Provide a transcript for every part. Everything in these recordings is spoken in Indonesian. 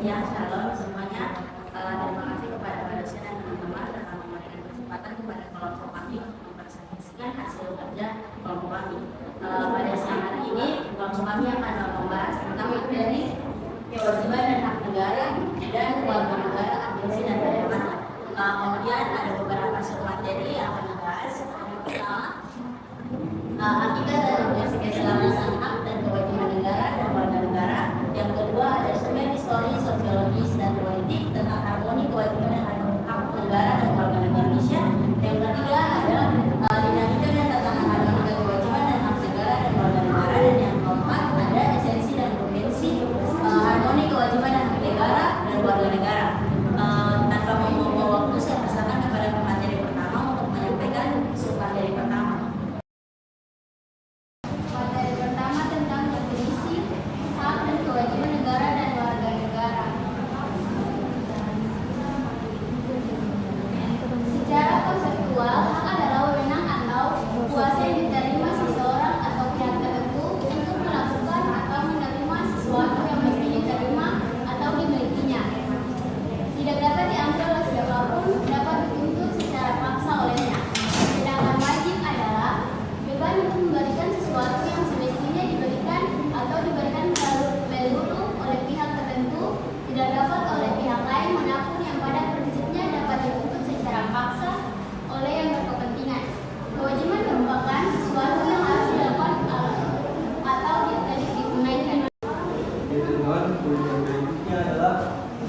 Ya, shalom semuanya. Terima kasih kepada para dosen dan teman-teman telah memberikan kesempatan kepada kelompok kami mempresentasikan hasil kerja kelompok kami. Pada siang hari ini, kelompok kami akan membahas tentang materi kewajiban dan hak negara dan warga negara, agensi dan daerah. Kemudian ada beberapa submateri yang akan dibahas. Yang pertama, hakikat dan definisi keselamatan hak dan kewajiban negara dan warga negara. Yang kedua ada semen histori, sosiologis dan politik tentang harmoni kewajiban dan hak negara dan warga negara Indonesia. Yang ketiga ada dinamika dan tantangan harmoni kewajiban dan hak negara dan warga negara. Dan yang keempat ada esensi dan urgensi harmoni kewajiban dan hak negara dan warga negara. Tanpa membuang waktu, saya persilakan kepada pemateri pertama untuk menyampaikan submateri pertama. Materi pertama tentang definisi hak dan kewajiban negara dan warga negara. Secara konseptual, hak adalah wewenang atau kuasa yang diterima seseorang atau pihak tertentu untuk melakukan atau menerima sesuatu yang mesti diterima atau dimilikinya. Tidak dapat diambil oleh siapapun, dapat dituntut secara paksa olehnya. Sedangkan wajib adalah beban untuk memberikan sesuatu yang semestinya diberikan atau diberikan melulu oleh pihak tertentu, tidak dapat oleh pihak lain manapun yang pada prinsipnya dapat dituntut secara paksa oleh yang berkepentingan. Kewajiban merupakan sesuatu yang harus dilakukan atau ditunaikan. Ketentuan kewajiban berikutnya adalah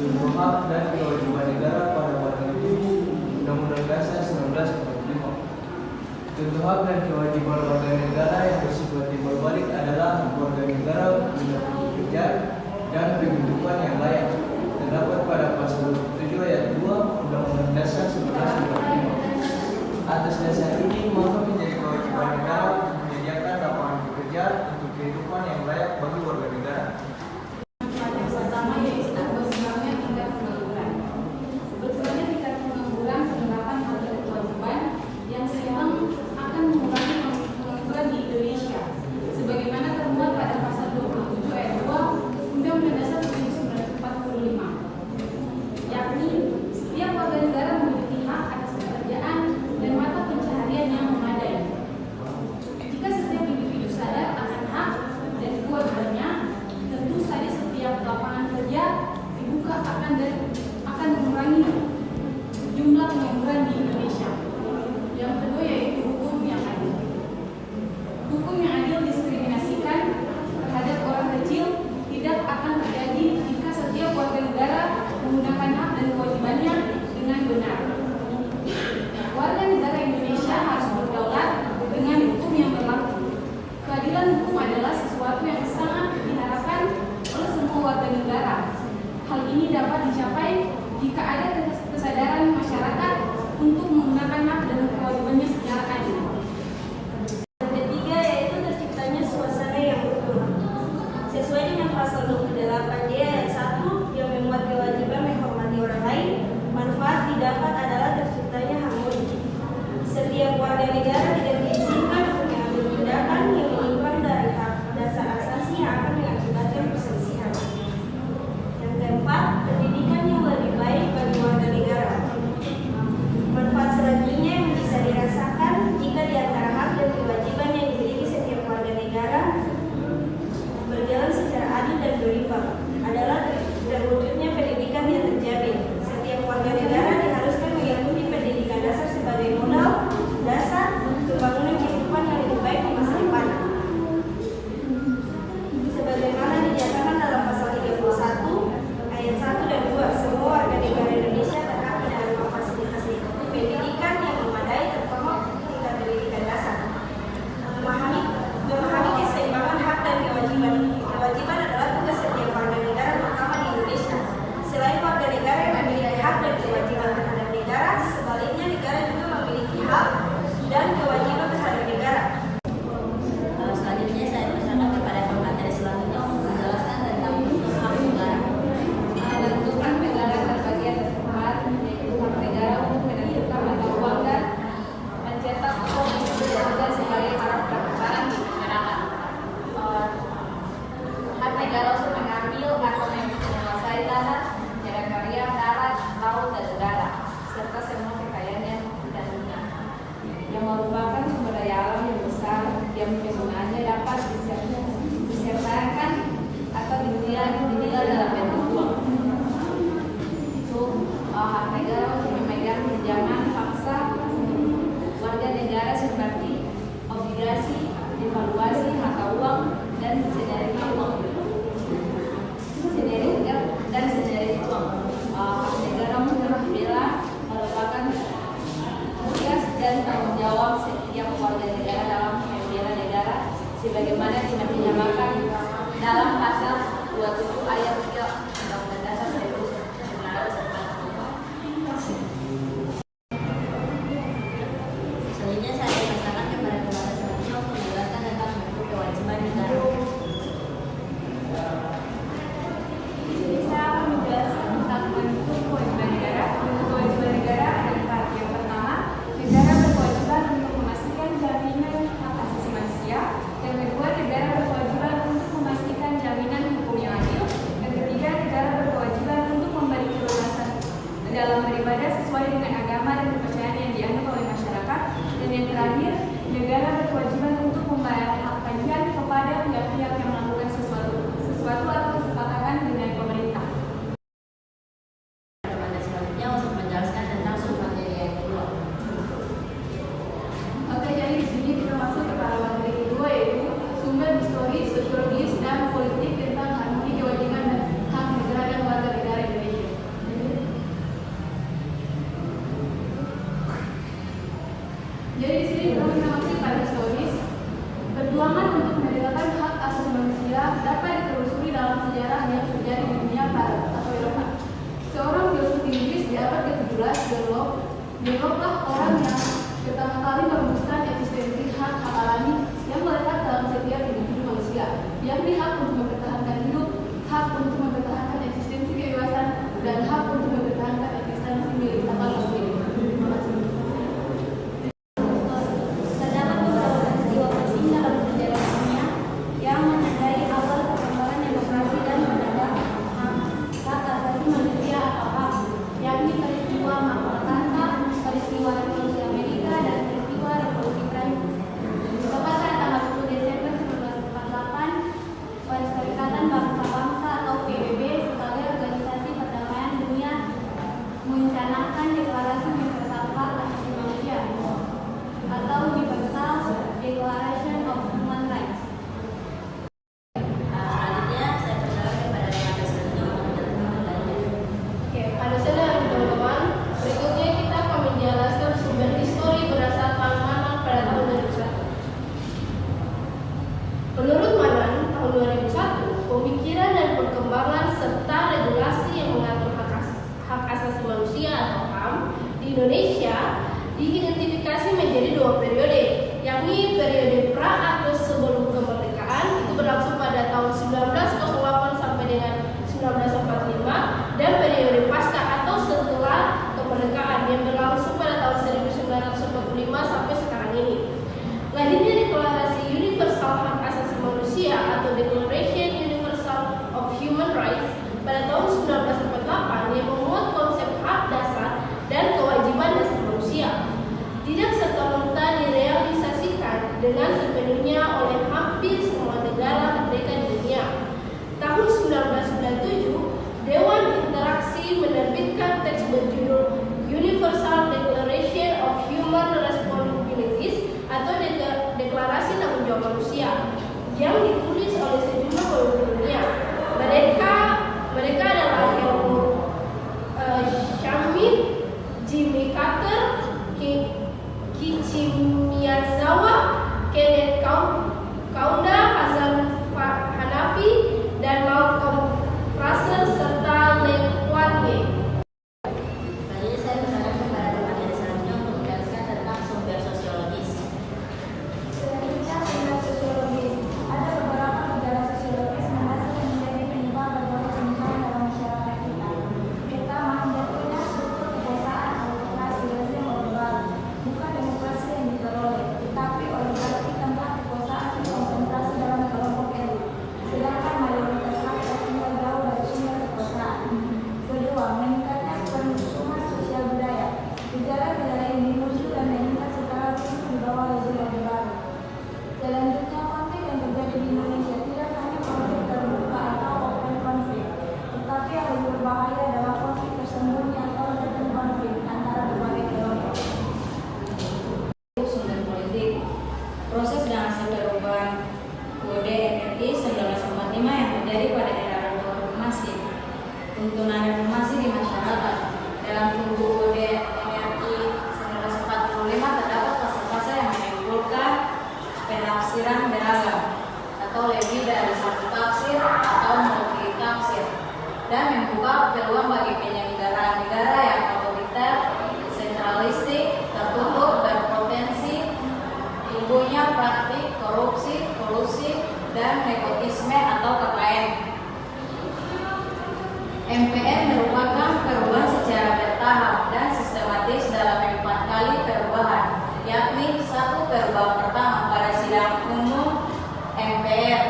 contoh hak dan kewajiban negara pada warga negara Undang-Undang Dasar 1945. Contoh hak dan kewajiban warga negara yang bersifat timbal balik adalah hak warga negara mendapat pekerja dan penghidupan yang layak. Terdapat pada pasal 27 ayat 2 Undang-Undang Dasar 1945. Atas dasar ini, maka menjadi kewajiban negara untuk menyediakan lapangan pekerjaan untuk kehidupan yang layak bagi warga negara. Yang pertama yaitu berkembangnya tingkat pengangguran. Berkembangnya tingkat pengangguran penerapan hak dan kewajiban yang seimbang akan mengurangi pengangguran di Indonesia, sebagaimana termuat pada pasal 27 ayat 2 Undang-Undang Dasar 1945, yakni setiap warga negara memiliki hak atas pekerjaan dan mata pencaharian yang memadai. Jika setiap individu sadar akan hak dan kewajibannya, tentu saja setiap lapangan kerja dibuka akan mengurangi jumlah pengangguran di Indonesia. Yang kedua yaitu hukum yang adil. Hukum yang adil diskriminasikan terhadap orang kecil tidak akan terjadi jika setiap warga negara menggunakan hak dan kewajibannya dengan benar. Warga negara Indonesia harus berdaulat dengan hukum yang berlaku. Keadilan hukum adalah sesuatu yang sangat diharapkan oleh semua warga negara. Hal ini dapat dicapai jika ada kesadaran masyarakat untuk menggunakan hak dan kewajibannya secara adil. Yang ketiga yaitu terciptanya suasana yang utuh. Sesuai dengan pasal 28D ayat 1 yang memuat kewajiban menghormati orang lain, manfaat didapat adalah terciptanya harmoni. Setiap warga negara tidak diizinkan untuk mengambil tindakan yang menyimpang dari hak dasar asasi yang akan mengakibatkan perselisihan. Yang keempat, pendidikan yang lebih baik bagi warga negara. Manfaat selanjutnya yang bisa dirasakan jika di antara hak dan kewajiban yang dimiliki setiap warga negara berjalan secara adil dan berimbang adalah hak untuk mempertahankan eksistensi kebebasan dan hak untuk mempertahankan eksistensi milik atau milik. Terima kasih. Terdapat beberapa peristiwa penting dalam sejarah dunia yang menandai awal perkembangan demokrasi dan mendadak hak asasi manusia atau HAM, yakni peristiwa Magna Carta, peristiwa Revolusi Amerika, dan peristiwa Revolusi Prancis. Tepat pada tanggal 10 Desember 1948, Perserikatan Bangsa-Bangsa atau PBB sebagai organisasi perdamaian dunia mencanangkan Deklarasi Universal Hak Asasi Manusia atau Universal Declaration of Human Rights. Selanjutnya saya persilakan kepada rekan selanjutnya untuk menjelaskan dalilnya. Oke, pada saat teman-teman, berikutnya kita akan menjelaskan sumber histori berdasarkan Manan pada tahun 2001. Menurut Manan, tahun 2001, pemikiran dan perkembangan serta regulasi yang mengatur hak asasi manusia atau HAM di Indonesia diidentifikasi menjadi dua periode, yakni periode pra atau sebelum kemerdekaan itu berlangsung pada tahun 1908 sampai dengan 1945, dan periode pasca atau setelah kemerdekaan yang berlangsung pada tahun 1945 sampai sekarang ini. Lahirnya Deklarasi Universal Hak Asasi Manusia atau Declaration Universal of Human Rights pada tahun 1948 yang memuat konsep hak dasar dan kewajiban dasar manusia tidak serta-merta direalisasikan dengan sepenuhnya oleh hampir semua negara merdeka di dunia. Tahun 1997, Dewan Interaksi menerbitkan teks berjudul Universal Declaration of Human Responsibilities atau Deklarasi Tanggung Jawab Manusia yang ditulis oleh sejumlah pemimpin dunia. Mereka adalah Shamir, Jimmy Carter, Kichimiyazawa, Kenneth Kaunda, Hasan Hanafi, dan Malcolm Fraser serta Lee Kuan Yew. Selanjutnya saya persilakan kepada rekan selanjutnya untuk menjelaskan tentang sumber sosiologis. Selanjutnya, sumber sosiologis. Ada beberapa gejala sosiologis mendasar yang menjadi penyebab berbagai kemunculan dalam masyarakat kita. Pertama, jatuhnya struktur kekuasaan autokrasi rezim orde baru, bukan demokrasi yang diperoleh, tetapi oligarki tempat kekuasaan terkonsentrasi dalam kelompok elit, sedangkan mayoritas rakyat tinggal jauh dari sumber kekuasaan. Kedua, meningkatnya penusuhan sosial budaya. Gejala-gejala ini muncul dan meningkat secara terus di bawah rezim orde baru. Selanjutnya, konflik yang terjadi di Indonesia tidak hanya konflik terbuka atau open konflik, tetapi yang lebih berbahaya adalah konflik tersembunyi atau latent konflik antara berbagai kelompok. Sumber politik. Proses dan hasil perubahan UUD RI 1945 yang terjadi pada era reformasi. Tuntunan reformasi di masyarakat. Dalam tubuh UUD RI 1945 terdapat pasal-pasal yang menimbulkan penafsiran beragam atau lebih dari satu tafsir atau multi tafsir, dan membuka peluang bagi penyelenggaraan negara yang otoriter, sentralistik, tertutup, berpotensi timbulnya praktik korupsi, kolusi, dan nepotisme atau KKN. MPR merupakan perubahan secara bertahap dan sistematis dalam 4 kali perubahan, yakni 1. Perubahan pertama pada sidang umum MPR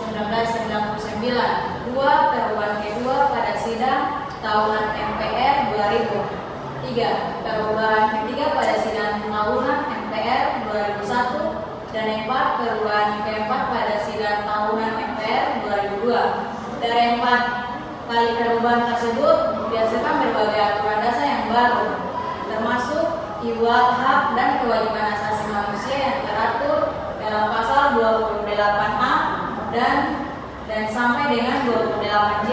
1999, 2. Perubahan kedua pada sidang tahunan MPR 2000, 3. Perubahan ketiga pada sidang tahunan MPR 2001, dan 4. Perubahan keempat pada sidang tahunan MPR 2002. Dari 4 kali perubahan tersebut biasakan berbagai aturan dasar yang baru, termasuk iwal hak dan kewajiban asasi manusia yang teratur dalam pasal 28A dan sampai dengan 28J.